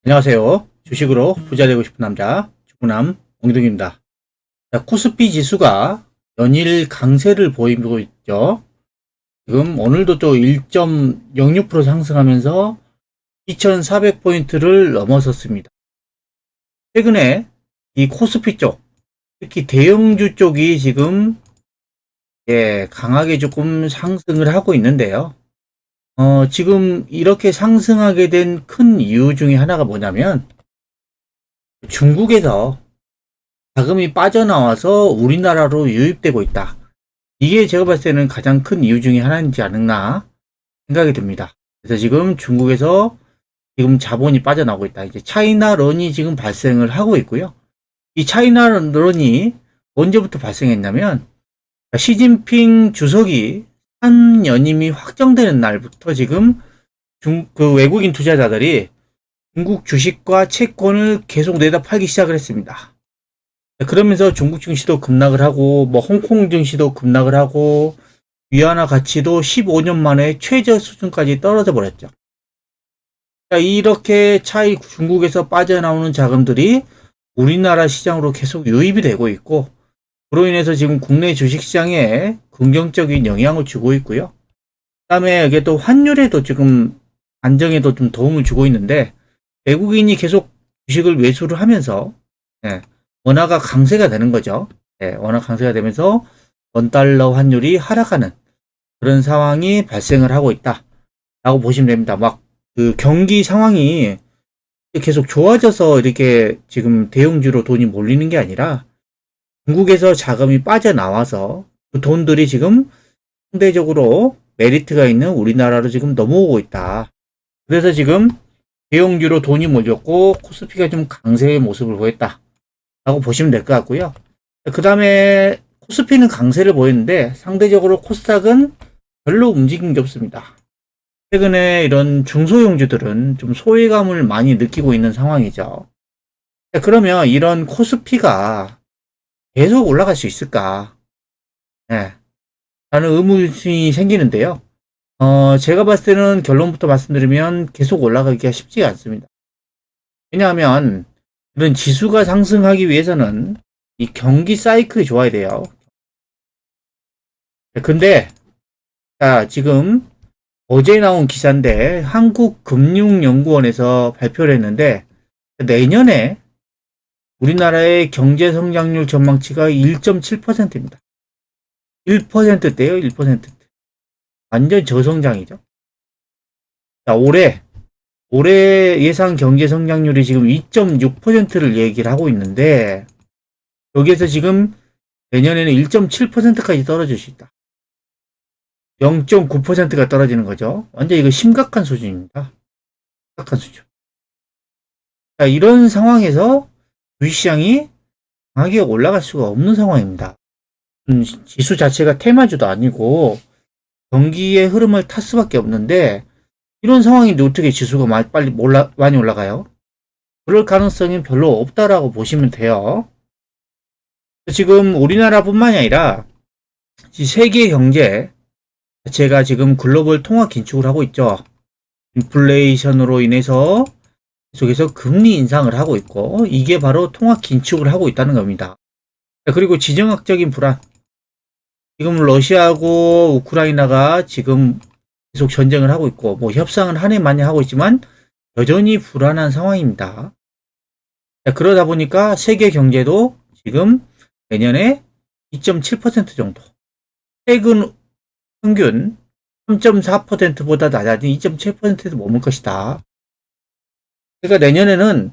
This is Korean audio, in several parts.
안녕하세요. 주식으로 부자 되고 싶은 남자 주구남 엉덩입니다. 자, 코스피 지수가 연일 강세를 보이고 있죠. 지금 오늘도 또 1.06% 상승하면서 2400포인트를 넘어섰습니다. 최근에 이 코스피 쪽, 특히 대형주 쪽이 지금 강하게 조금 상승을 하고 있는데요. 지금 이렇게 상승하게 된 큰 이유 중에 하나가 뭐냐면 중국에서 자금이 빠져나와서 우리나라로 유입되고 있다. 이게 제가 봤을 때는 가장 큰 이유 중에 하나이지 않나 생각이 듭니다. 그래서 지금 중국에서 지금 자본이 빠져나오고 있다. 이제 차이나런이 지금 발생을 하고 있고요. 이 차이나런이 언제부터 발생했냐면 시진핑 주석이 한 연임이 확정되는 날부터 지금 그 외국인 투자자들이 중국 주식과 채권을 계속 내다 팔기 시작을 했습니다. 그러면서 중국 증시도 급락을 하고, 홍콩 증시도 급락을 하고, 위안화 가치도 15년 만에 최저 수준까지 떨어져 버렸죠. 자, 이렇게 중국에서 빠져나오는 자금들이 우리나라 시장으로 계속 유입이 되고 있고, 그로 인해서 지금 국내 주식시장에 긍정적인 영향을 주고 있고요. 그 다음에 이게 또 환율에도 지금 안정에도 좀 도움을 주고 있는데, 외국인이 계속 주식을 매수를 하면서, 원화가 강세가 되는 거죠. 원화 강세가 되면서 원달러 환율이 하락하는 그런 상황이 발생을 하고 있다라고 보시면 됩니다. 그 경기 상황이 계속 좋아져서 이렇게 지금 대형주로 돈이 몰리는 게 아니라 중국에서 자금이 빠져나와서 그 돈들이 지금 상대적으로 메리트가 있는 우리나라로 지금 넘어오고 있다. 그래서 지금 대형주로 돈이 몰렸고 코스피가 좀 강세의 모습을 보였다 라고 보시면 될 것 같고요. 그 다음에 코스피는 강세를 보이는데 상대적으로 코스닥은 별로 움직인 게 없습니다. 최근에 이런 중소형주들은 좀 소외감을 많이 느끼고 있는 상황이죠. 그러면 이런 코스피가 계속 올라갈 수 있을까? 라는 의문이 생기는데요. 제가 봤을 때는 결론부터 말씀드리면 계속 올라가기가 쉽지가 않습니다. 왜냐하면 이런 지수가 상승하기 위해서는 이 경기 사이클이 좋아야 돼요. 근데 지금 어제 나온 기사인데 한국금융연구원에서 발표를 했는데 내년에 우리나라의 경제 성장률 전망치가 1.7%입니다. 1%대요, 1%대. 완전 저성장이죠. 자, 올해 예상 경제 성장률이 지금 2.6%를 얘기를 하고 있는데, 여기에서 지금 내년에는 1.7%까지 떨어질 수 있다. 0.9%가 떨어지는 거죠. 완전 이거 심각한 수준입니다. 심각한 수준. 자, 이런 상황에서 주식시장이 강하게 올라갈 수가 없는 상황입니다. 지수 자체가 테마주도 아니고 경기의 흐름을 탈 수밖에 없는데 이런 상황인데 어떻게 지수가 많이 올라가요? 그럴 가능성이 별로 없다라고 보시면 돼요. 지금 우리나라뿐만이 아니라 세계 경제 자체가 지금 글로벌 통화 긴축을 하고 있죠. 인플레이션으로 인해서 계속해서 금리 인상을 하고 있고 이게 바로 통화 긴축을 하고 있다는 겁니다. 그리고 지정학적인 불안. 지금 러시아하고 우크라이나가 지금 계속 전쟁을 하고 있고 협상을 한 해 만에 하고 있지만 여전히 불안한 상황입니다. 그러다 보니까 세계 경제도 지금 내년에 2.7% 정도, 최근 평균 3.4%보다 낮아진 2.7%도 머물 것이다. 그러니까 내년에는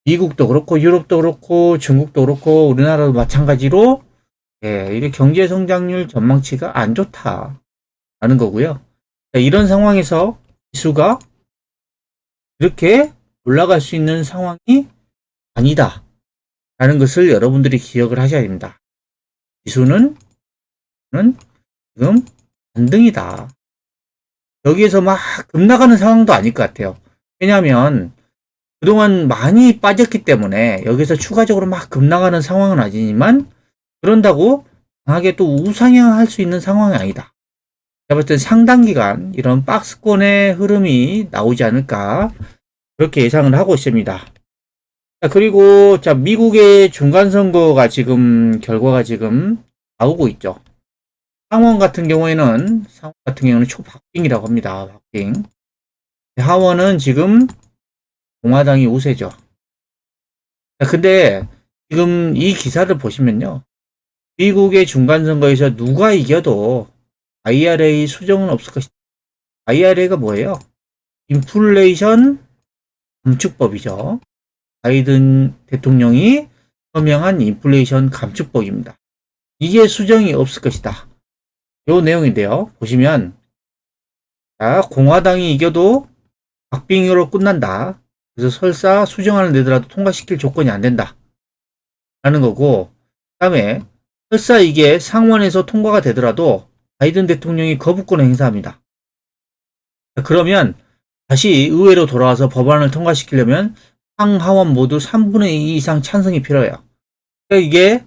미국도 그렇고 유럽도 그렇고 중국도 그렇고 우리나라도 마찬가지로 이게 경제 성장률 전망치가 안 좋다라는 거고요. 이런 상황에서 지수가 이렇게 올라갈 수 있는 상황이 아니다 라는 것을 여러분들이 기억을 하셔야 됩니다. 지수는 지금 반등이다. 여기에서 막 급나가는 상황도 아닐 것 같아요. 왜냐하면 그동안 많이 빠졌기 때문에 여기서 추가적으로 막 급나가는 상황은 아니지만 그런다고 강하게 또 우상향할 수 있는 상황이 아니다. 제가 볼 땐 상당 기간 이런 박스권의 흐름이 나오지 않을까 그렇게 예상을 하고 있습니다. 자, 그리고 자, 미국의 중간선거가 지금 결과가 지금 나오고 있죠. 상원 같은 경우에는 초박빙이라고 합니다. 박빙. 하원은 지금 공화당이 우세죠. 자, 근데 지금 이 기사를 보시면요. 미국의 중간선거에서 누가 이겨도 IRA 수정은 없을 것이다. IRA가 뭐예요? 인플레이션 감축법이죠. 바이든 대통령이 서명한 인플레이션 감축법입니다. 이게 수정이 없을 것이다. 요 내용인데요. 보시면 자, 공화당이 이겨도 박빙으로 끝난다. 그래서 설사 수정안을 내더라도 통과시킬 조건이 안 된다. 라는 거고, 그 다음에 설사 이게 상원에서 통과가 되더라도 바이든 대통령이 거부권을 행사합니다. 그러면 다시 의회로 돌아와서 법안을 통과시키려면 상하원 모두 3분의 2 이상 찬성이 필요해요. 그러니까 이게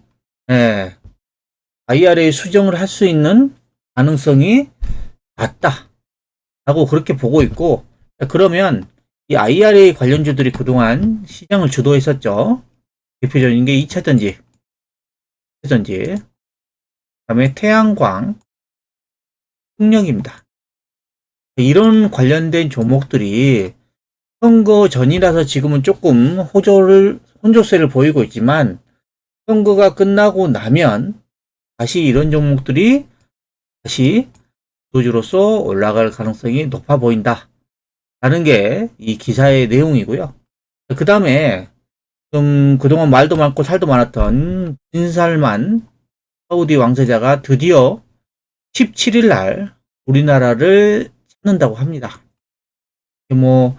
IRA 수정을 할 수 있는 가능성이 낮다 라고 그렇게 보고 있고, 그러면 이 IRA 관련주들이 그동안 시장을 주도했었죠. 대표적인 게 2차전지, 그 다음에 태양광, 풍력입니다. 이런 관련된 종목들이 선거 전이라서 지금은 조금 혼조세를 보이고 있지만, 선거가 끝나고 나면 다시 이런 종목들이 다시 주도주로서 올라갈 가능성이 높아 보인다 라는 게 이 기사의 내용이고요. 그 다음에 좀 그동안 말도 많고 살도 많았던 빈살만 사우디 왕세자가 드디어 17일 날 우리나라를 찾는다고 합니다. 뭐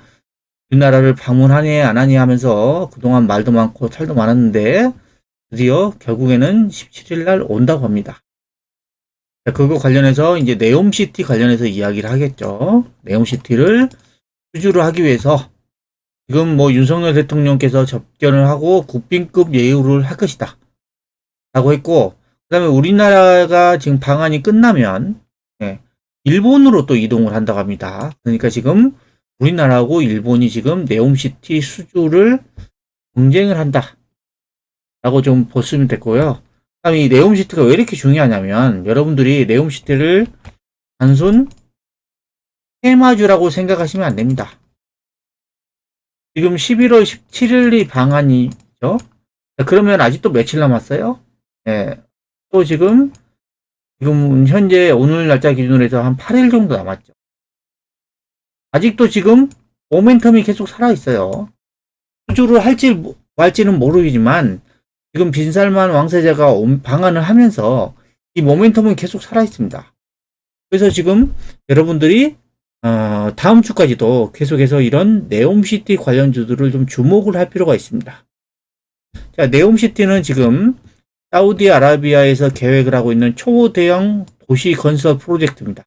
우리나라를 방문하니 안 하니 하면서 그동안 말도 많고 살도 많았는데 드디어 결국에는 17일 날 온다고 합니다. 그거 관련해서 이제 네옴시티 관련해서 이야기를 하겠죠. 네옴시티를 수주를 하기 위해서 지금 뭐 윤석열 대통령께서 접견을 하고 국빈급 예우를 할 것이다 라고 했고, 그 다음에 우리나라가 지금 방한이 끝나면 일본으로 또 이동을 한다고 합니다. 그러니까 지금 우리나라하고 일본이 지금 네옴시티 수주를 경쟁을 한다 라고 좀 보시면 됐고요. 그다음에 이 네옴시티가 왜 이렇게 중요하냐면, 여러분들이 네옴시티를 단순 테마주라고 생각하시면 안 됩니다. 지금 11월 17일이 방한이죠. 그러면 아직도 며칠 남았어요? 또 지금 현재 오늘 날짜 기준으로 해서 한 8일 정도 남았죠. 아직도 지금 모멘텀이 계속 살아있어요. 수주를 할지 말지는 모르겠지만 지금 빈살만 왕세자가 방한을 하면서 이 모멘텀은 계속 살아있습니다. 그래서 지금 여러분들이 다음 주까지도 계속해서 이런 네옴시티 관련주들을 좀 주목을 할 필요가 있습니다. 자, 네옴시티는 지금 사우디아라비아에서 계획을 하고 있는 초대형 도시 건설 프로젝트입니다.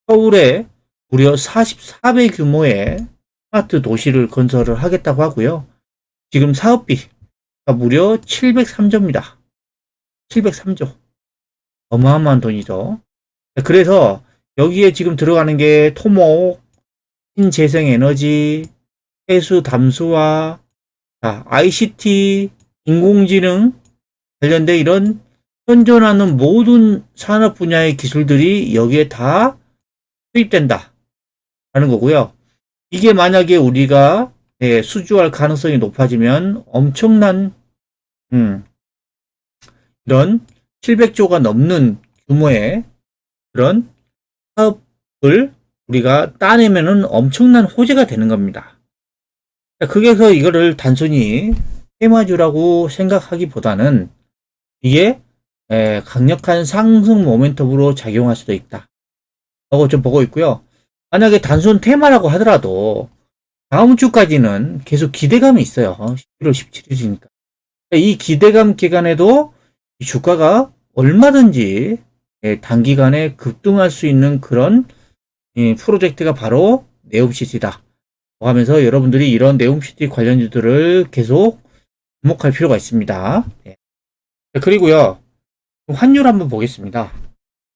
서울에 무려 44배 규모의 스마트 도시를 건설을 하겠다고 하고요. 지금 사업비가 무려 703조입니다. 703조. 어마어마한 돈이죠. 그래서 여기에 지금 들어가는 게 토목, 신재생에너지, 해수 담수화, ICT, 인공지능 관련된 이런 현존하는 모든 산업 분야의 기술들이 여기에 다 투입된다 라는 거고요. 이게 만약에 우리가 수주할 가능성이 높아지면 엄청난 이런 700조가 넘는 규모의 그런 사업을 우리가 따내면은 엄청난 호재가 되는 겁니다. 그래서 이거를 단순히 테마주라고 생각하기보다는 이게 강력한 상승 모멘텀으로 작용할 수도 있다 라고 좀 보고 있고요. 만약에 단순 테마라고 하더라도 다음 주까지는 계속 기대감이 있어요. 11월 17일이니까. 이 기대감 기간에도 이 주가가 얼마든지 단기간에 급등할 수 있는 그런 프로젝트가 바로 네옴시티다 하면서 여러분들이 이런 네옴시티 관련주들을 계속 주목할 필요가 있습니다. 그리고요, 환율 한번 보겠습니다.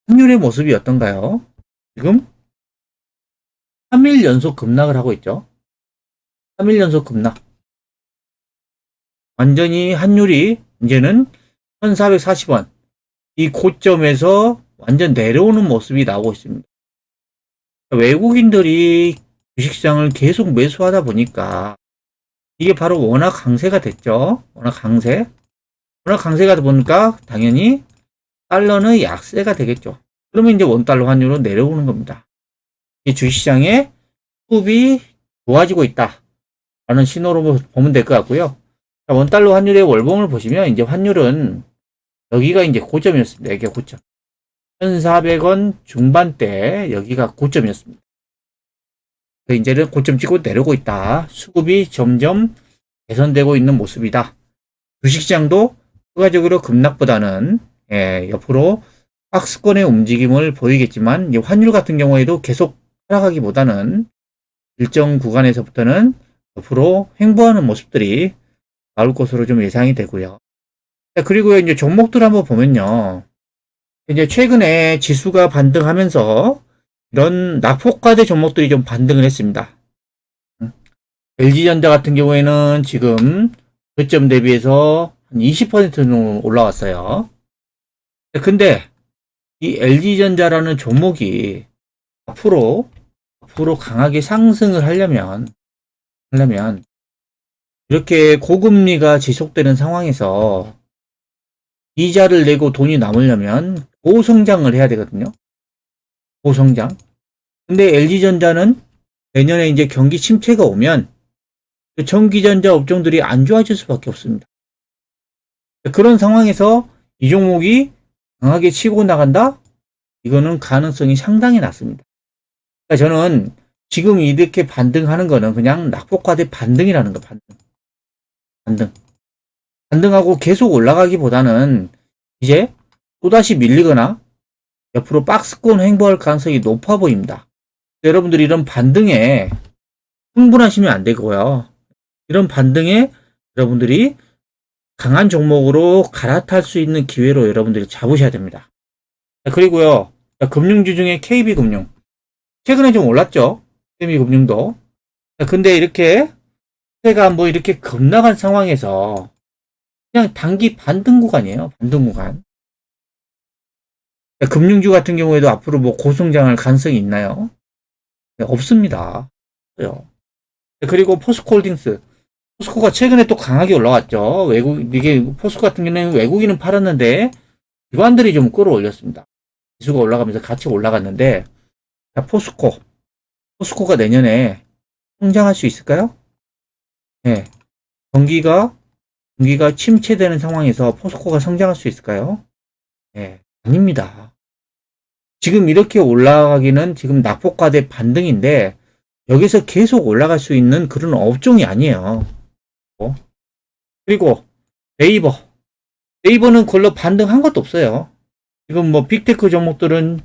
환율의 모습이 어떤가요? 지금 3일 연속 급락을 하고 있죠. 3일 연속 급락. 완전히 환율이 이제는 1440원. 이 고점에서 완전 내려오는 모습이 나오고 있습니다. 외국인들이 주식시장을 계속 매수하다 보니까 이게 바로 워낙 강세가 됐죠. 워낙 강세가 보니까 당연히 달러는 약세가 되겠죠. 그러면 이제 원달러 환율은 내려오는 겁니다. 이 주식시장의 수급이 좋아지고 있다 라는 신호로 보면 될 것 같고요. 원달러 환율의 월봉을 보시면 이제 환율은 여기가 이제 고점이었습니다. 여기가 고점. 1,400원 중반대 여기가 고점이었습니다. 이제는 고점 찍고 내려오고 있다. 수급이 점점 개선되고 있는 모습이다. 주식시장도 추가적으로 급락보다는 옆으로 박스권의 움직임을 보이겠지만 환율 같은 경우에도 계속 하락하기보다는 일정 구간에서부터는 옆으로 횡보하는 모습들이 나올 것으로 좀 예상이 되고요. 그리고 이제 종목들 한번 보면요. 이제 최근에 지수가 반등하면서 이런 낙폭과대 종목들이 좀 반등을 했습니다. LG전자 같은 경우에는 지금 저점 대비해서 한 20%는 올라왔어요. 근데 이 LG전자라는 종목이 앞으로 강하게 상승을 하려면 이렇게 고금리가 지속되는 상황에서 이자를 내고 돈이 남으려면 고성장을 해야 되거든요. 고성장. 근데 LG전자는 내년에 이제 경기 침체가 오면 전기전자 업종들이 안 좋아질 수밖에 없습니다. 그런 상황에서 이 종목이 강하게 치고 나간다? 이거는 가능성이 상당히 낮습니다. 그러니까 저는 지금 이렇게 반등하는 거는 그냥 낙폭과대 반등이라는 거, 반등. 반등하고 계속 올라가기보다는 이제 또다시 밀리거나 옆으로 박스권 횡보할 가능성이 높아 보입니다. 여러분들이 이런 반등에 흥분하시면 안 되고요. 이런 반등에 여러분들이 강한 종목으로 갈아탈 수 있는 기회로 여러분들이 잡으셔야 됩니다. 그리고요, 금융주 중에 KB금융. 최근에 좀 올랐죠? KB금융도. 근데 이렇게 해가 뭐 이렇게 급락한 상황에서 그냥 단기 반등 구간이에요. 반등 구간. 금융주 같은 경우에도 앞으로 뭐 고성장할 가능성이 있나요? 없습니다. 그리고 포스코홀딩스. 포스코가 최근에 또 강하게 올라왔죠. 이게 포스코 같은 경우는 외국인은 팔았는데 기관들이 좀 끌어올렸습니다. 지수가 올라가면서 같이 올라갔는데, 포스코가 내년에 성장할 수 있을까요? 네. 경기가 침체되는 상황에서 포스코가 성장할 수 있을까요? 네. 아닙니다. 지금 이렇게 올라가기는 지금 낙폭과대 반등인데, 여기서 계속 올라갈 수 있는 그런 업종이 아니에요. 그리고 네이버는 그걸로 반등한 것도 없어요. 지금 뭐 빅테크 종목들은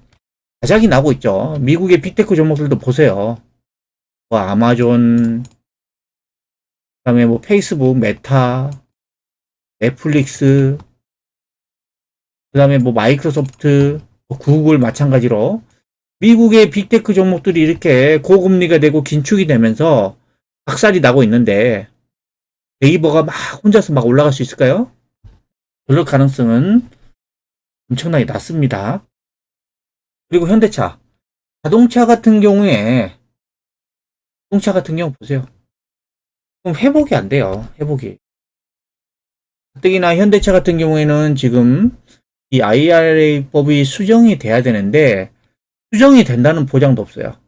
바닥이 나고 있죠. 미국의 빅테크 종목들도 보세요. 뭐 아마존, 그다음에 뭐 페이스북, 메타, 넷플릭스, 그다음에 뭐 마이크로소프트, 구글 마찬가지로 미국의 빅테크 종목들이 이렇게 고금리가 되고 긴축이 되면서 박살이 나고 있는데 네이버가 막 혼자서 막 올라갈 수 있을까요? 그럴 가능성은 엄청나게 낮습니다. 그리고 현대차. 자동차 같은 경우 보세요. 그럼 회복이 안 돼요. 회복이. 가뜩이나 현대차 같은 경우에는 지금 이 IRA법이 수정이 돼야 되는데 수정이 된다는 보장도 없어요.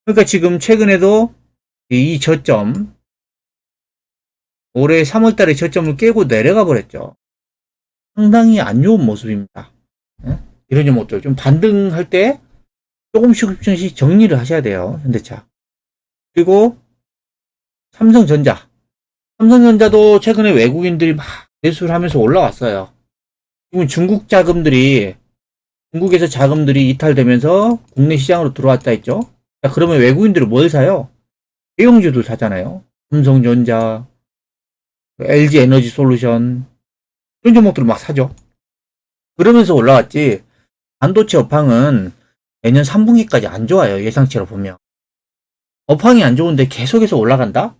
그러니까 지금 최근에도 이 저점, 올해 3월 달에 저점을 깨고 내려가 버렸죠. 상당히 안 좋은 모습입니다. 이런 종목들 좀 반등할 때 조금씩 정리를 하셔야 돼요. 현대차. 그리고 삼성전자도 최근에 외국인들이 막 매수를 하면서 올라왔어요. 지금 중국에서 자금들이 이탈되면서 국내 시장으로 들어왔다 했죠. 자, 그러면 외국인들은 뭘 사요? 대형주도 사잖아요. 삼성전자, LG에너지솔루션 이런 종목들을 막 사죠. 그러면서 올라왔지. 반도체 업황은 내년 3분기까지 안 좋아요. 예상치로 보면. 업황이 안 좋은데 계속해서 올라간다?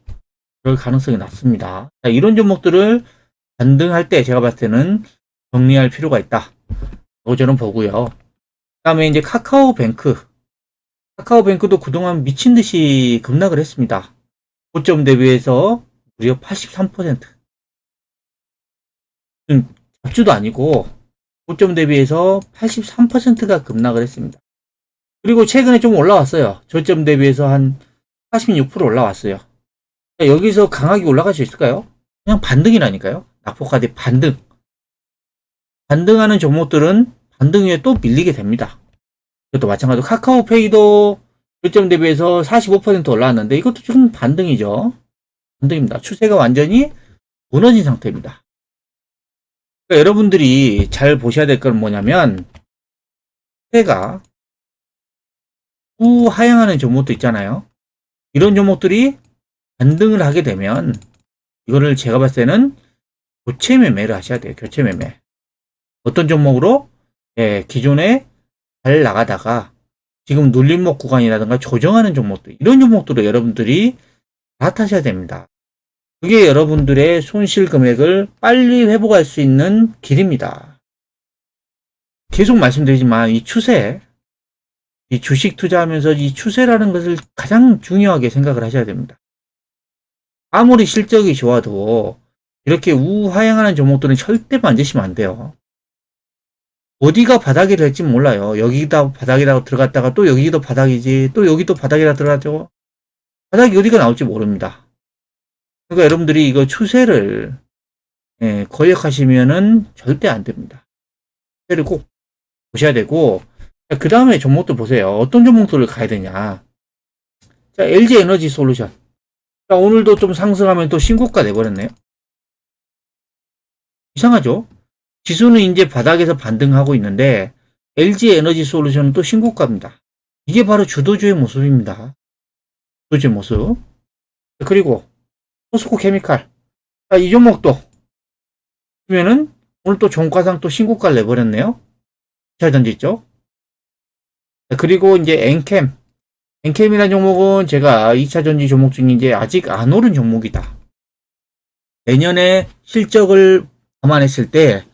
그럴 가능성이 낮습니다. 자, 이런 종목들을 반등할 때 제가 봤을 때는 정리할 필요가 있다. 저는 보고요. 그 다음에 이제 카카오뱅크. 카카오뱅크도 그동안 미친 듯이 급락을 했습니다. 고점 대비해서 무려 83%. 잡주도 아니고 고점 대비해서 83%가 급락을 했습니다. 그리고 최근에 좀 올라왔어요. 저점 대비해서 한 46% 올라왔어요. 여기서 강하게 올라갈 수 있을까요? 그냥 반등이라니까요. 낙폭과대 반등. 반등하는 종목들은 반등 위에 또 밀리게 됩니다. 이것도 마찬가지로 카카오페이도 저점 대비해서 45% 올라왔는데 이것도 좀 반등이죠. 반등입니다. 추세가 완전히 무너진 상태입니다. 그러니까 여러분들이 잘 보셔야 될 건 뭐냐면 추세가 우하향하는 종목도 있잖아요. 이런 종목들이 반등을 하게 되면 이거를 제가 봤을 때는 교체 매매를 하셔야 돼요. 교체 매매. 어떤 종목으로? 기존에 잘 나가다가 지금 눌림목 구간이라든가 조정하는 종목들, 이런 종목들을 여러분들이 갈아타셔야 됩니다. 그게 여러분들의 손실 금액을 빨리 회복할 수 있는 길입니다. 계속 말씀드리지만 이 추세, 이 주식 투자하면서 이 추세라는 것을 가장 중요하게 생각을 하셔야 됩니다. 아무리 실적이 좋아도 이렇게 우하향하는 종목들은 절대 만지시면 안 돼요. 어디가 바닥이 될지 몰라요. 여기다 바닥이라고 들어갔다가 또 여기도 바닥이지, 또 여기도 바닥이라 들어가죠. 바닥이 어디가 나올지 모릅니다. 그러니까 여러분들이 이거 추세를 거역하시면은 절대 안 됩니다. 추세를 꼭 보셔야 되고, 그 다음에 종목도 보세요. 어떤 종목들을 가야 되냐. 자, LG 에너지 솔루션. 자, 오늘도 좀 상승하면 또 신고가 내버렸네요. 이상하죠? 지수는 이제 바닥에서 반등하고 있는데 LG 에너지 솔루션은 또 신고가입니다. 이게 바로 주도주의 모습입니다. 주도주의 모습. 그리고 포스코 케미칼. 자, 이 종목도 보면은 오늘 또 종가상 또 신고가를 내버렸네요. 2차 전지 있죠? 그리고 이제 엔캠. 엔캠이라는 종목은 제가 2차 전지 종목 중에 이제 아직 안 오른 종목이다. 내년에 실적을 감안했을 때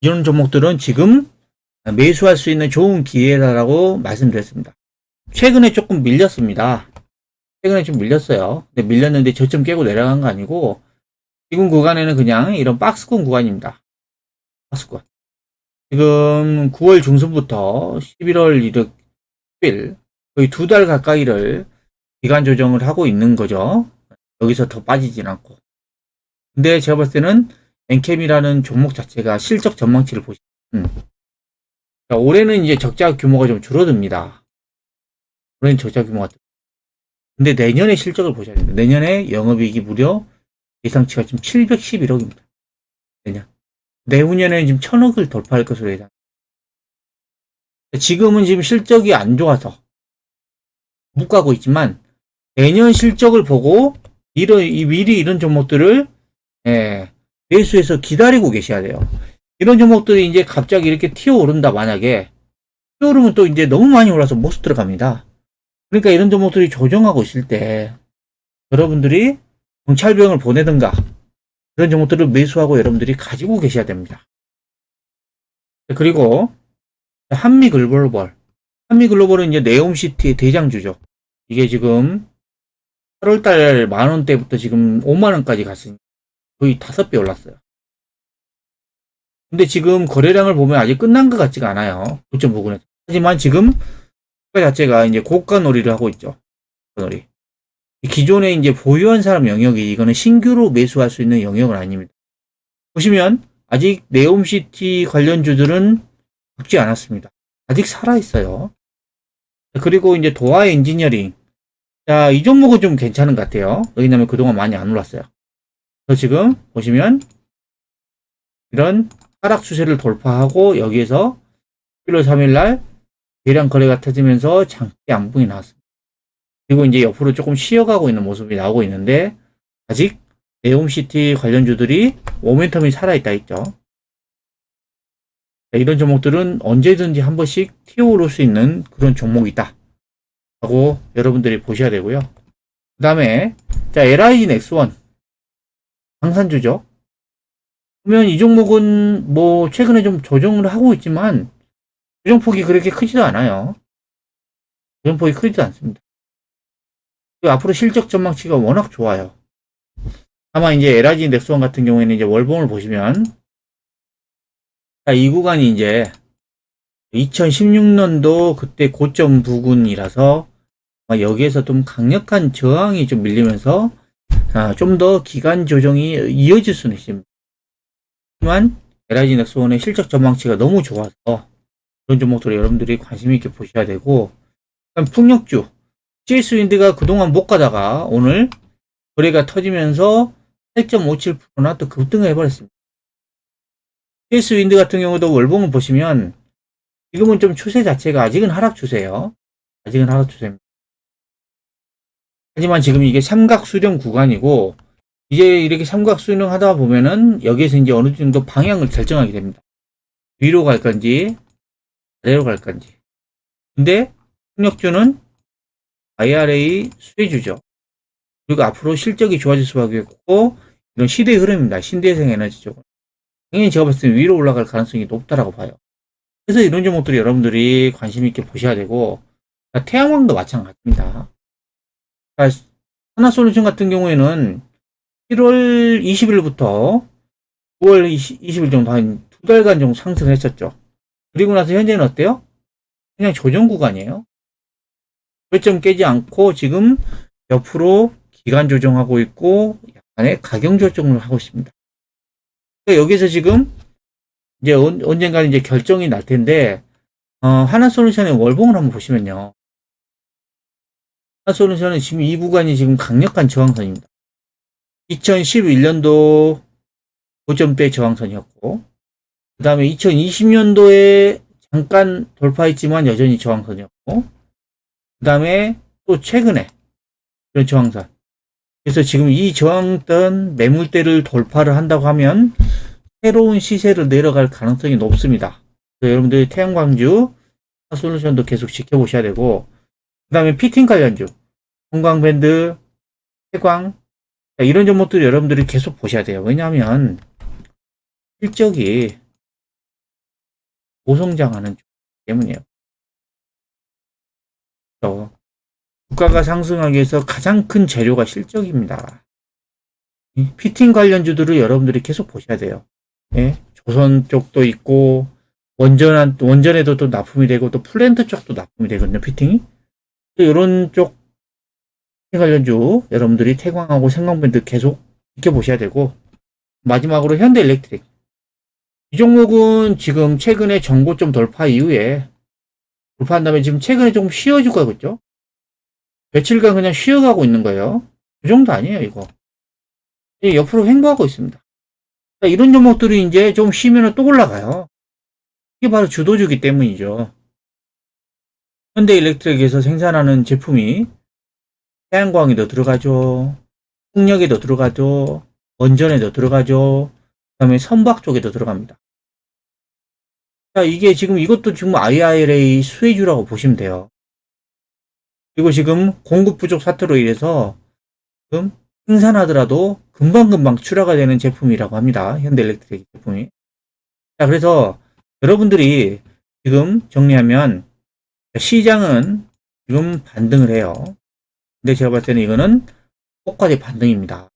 이런 종목들은 지금 매수할 수 있는 좋은 기회다라고 말씀드렸습니다. 최근에 조금 밀렸습니다. 최근에 좀 밀렸어요. 근데 밀렸는데 저점 깨고 내려간 거 아니고 지금 구간에는 그냥 이런 박스권 구간입니다. 박스권. 지금 9월 중순부터 11월 1일 거의 2달 가까이를 기간 조정을 하고 있는 거죠. 여기서 더 빠지진 않고. 근데 제가 봤을 때는 엔캠이라는 종목 자체가 실적 전망치를 보시면 올해는 이제 적자 규모가 좀 줄어듭니다. 올해는 적자 규모가. 근데 내년에 실적을 보셔야 됩니다. 내년에 영업이익이 무려 예상치가 지금 711억입니다. 내년. 내후년에는 지금 1000억을 돌파할 것으로 예상. 지금은 지금 실적이 안 좋아서 못 가고 있지만 내년 실적을 보고 미리 이런 종목들을 매수해서 기다리고 계셔야 돼요. 이런 종목들이 이제 갑자기 이렇게 튀어오른다. 만약에 튀어오르면 또 이제 너무 많이 올라서 못 들어갑니다. 그러니까 이런 종목들이 조정하고 있을 때 여러분들이 경찰병을 보내든가 이런 종목들을 매수하고 여러분들이 가지고 계셔야 됩니다. 그리고 한미글로벌. 한미글로벌은 이제 네옴시티의 대장주죠. 이게 지금 8월달 만원대부터 지금 5만원까지 갔으니 거의 5배 올랐어요. 근데 지금 거래량을 보면 아직 끝난 것 같지가 않아요. 고점 부근에서. 하지만 지금 그 자체가 이제 고가 놀이를 하고 있죠. 놀이. 기존에 이제 보유한 사람 영역이 이거는 신규로 매수할 수 있는 영역은 아닙니다. 보시면 아직 네옴시티 관련주들은 죽지 않았습니다. 아직 살아있어요. 그리고 이제 도화 엔지니어링. 자, 이 종목은 좀 괜찮은 것 같아요. 왜냐면 그동안 많이 안 올랐어요. 그래서 지금 보시면 이런 하락 추세를 돌파하고 여기에서 1월 3일날 대량 거래가 터지면서 장기 양봉이 나왔습니다. 그리고 이제 옆으로 조금 쉬어가고 있는 모습이 나오고 있는데 아직 네옴시티 관련주들이 모멘텀이 살아있다 했죠. 이런 종목들은 언제든지 한 번씩 튀어오를 수 있는 그런 종목이다 라고 여러분들이 보셔야 되고요. 그 다음에, 자, LIG 넥스원. 방산주죠. 그러면 이 종목은 뭐, 최근에 좀 조정을 하고 있지만, 조정폭이 그렇게 크지도 않아요. 조정폭이 크지도 않습니다. 앞으로 실적 전망치가 워낙 좋아요. 다만 이제 LIG 넥스원 같은 경우에는 이제 월봉을 보시면, 자, 이 구간이 이제 2016년도 그때 고점 부근이라서 여기에서 좀 강력한 저항이 좀 밀리면서 좀 더 기간 조정이 이어질 수는 있습니다. 하지만 LIG 넥스원의 실적 전망치가 너무 좋아서 그런 종목들을 여러분들이 관심 있게 보셔야 되고, 풍력주 CS 윈드가 그동안 못 가다가 오늘 거래가 터지면서 8.57%나 또 급등을 해버렸습니다. CS 윈드 같은 경우도 월봉을 보시면 지금은 좀 추세 자체가 아직은 하락 추세예요. 아직은 하락 추세입니다. 하지만 지금 이게 삼각 수렴 구간이고, 이제 이렇게 삼각 수렴 하다 보면은 여기에서 이제 어느 정도 방향을 결정하게 됩니다. 위로 갈 건지 아래로 갈 건지. 근데 폭력주는 IRA 수혜주죠. 그리고 앞으로 실적이 좋아질 수밖에 없고, 이런 시대의 흐름입니다. 신대생 에너지 쪽은 당연히 제가 봤을 때 위로 올라갈 가능성이 높다라고 봐요. 그래서 이런 종목들이 여러분들이 관심 있게 보셔야 되고, 태양광도 마찬가지입니다. 하나솔루션 같은 경우에는 7월 20일부터 9월 20일 정도 한 2달간 정도 상승했었죠. 그리고 나서 현재는 어때요? 그냥 조정 구간이에요. 고점 깨지 않고 지금 옆으로 기간 조정하고 있고 약간의 가격 조정을 하고 있습니다. 그러니까 여기서 지금 이제 언젠가 이제 결정이 날 텐데, 하나솔루션의 월봉을 한번 보시면요. 하나솔루션은 지금 이 구간이 지금 강력한 저항선입니다. 2011년도 고점대 저항선이었고, 그 다음에 2020년도에 잠깐 돌파했지만 여전히 저항선이었고, 그 다음에 또 최근에 그런 저항선. 그래서 지금 이 저항선 매물대를 돌파를 한다고 하면 새로운 시세로 내려갈 가능성이 높습니다. 그래서 여러분들이 태양광주 솔루션도 계속 지켜보셔야 되고, 그 다음에 피팅 관련주, 형광밴드, 태광, 이런 종목들 여러분들이 계속 보셔야 돼요. 왜냐하면 실적이 고성장하는 때문이에요. 주가가 상승하기 위해서 가장 큰 재료가 실적입니다. 피팅 관련주들을 여러분들이 계속 보셔야 돼요. 예? 조선 쪽도 있고, 원전에도 또 납품이 되고, 또 플랜트 쪽도 납품이 되거든요, 피팅이. 이런 쪽 관련주 여러분들이 태광하고 생광밴드 계속 지켜보셔야 되고, 마지막으로 현대일렉트릭. 이 종목은 지금 최근에 전고점 돌파 이후에 돌파한 다음에 지금 최근에 좀 쉬어질 거겠죠? 며칠간 그냥 쉬어가고 있는 거예요. 그 정도 아니에요, 이거. 옆으로 횡보하고 있습니다. 이런 종목들이 이제 좀 쉬면 또 올라가요. 이게 바로 주도주기 때문이죠. 현대일렉트릭에서 생산하는 제품이 태양광에도 들어가죠. 풍력에도 들어가죠. 원전에도 들어가죠. 그 다음에 선박 쪽에도 들어갑니다. 자, 이게 지금 이것도 지금 IRA 수혜주라고 보시면 돼요. 그리고 지금 공급 부족 사태로 인해서 지금 생산하더라도 금방금방 출하가 되는 제품이라고 합니다. 현대일렉트릭 제품이. 자, 그래서 여러분들이 지금 정리하면 시장은 지금 반등을 해요. 근데 제가 봤을 때는 이거는 폭과대 반등입니다.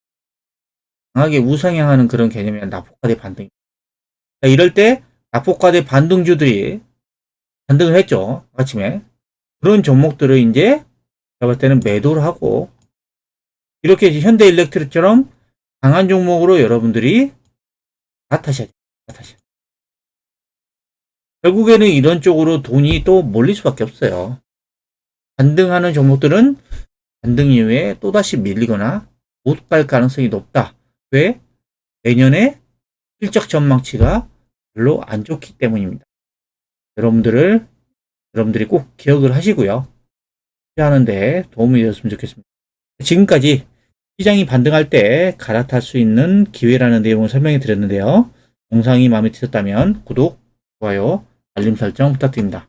강하게 우상향하는 그런 개념이 아니라 낙폭과대 반등입니다. 자, 이럴 때 낙폭과대 반등주들이 반등을 했죠. 아침에. 그런 종목들을 이제 제가 봤을 때는 매도를 하고, 이렇게 현대일렉트릭처럼 강한 종목으로 여러분들이 갈아타셔야 돼요. 결국에는 이런 쪽으로 돈이 또 몰릴 수밖에 없어요. 반등하는 종목들은 반등 이후에 또다시 밀리거나 못 갈 가능성이 높다. 왜? 내년에 실적 전망치가 별로 안 좋기 때문입니다. 여러분들이 꼭 기억을 하시고요. 하는데 도움이 되었으면 좋겠습니다. 지금까지 시장이 반등할 때 갈아탈 수 있는 기회라는 내용을 설명해 드렸는데요. 영상이 마음에 드셨다면 구독, 좋아요, 알림 설정 부탁드립니다.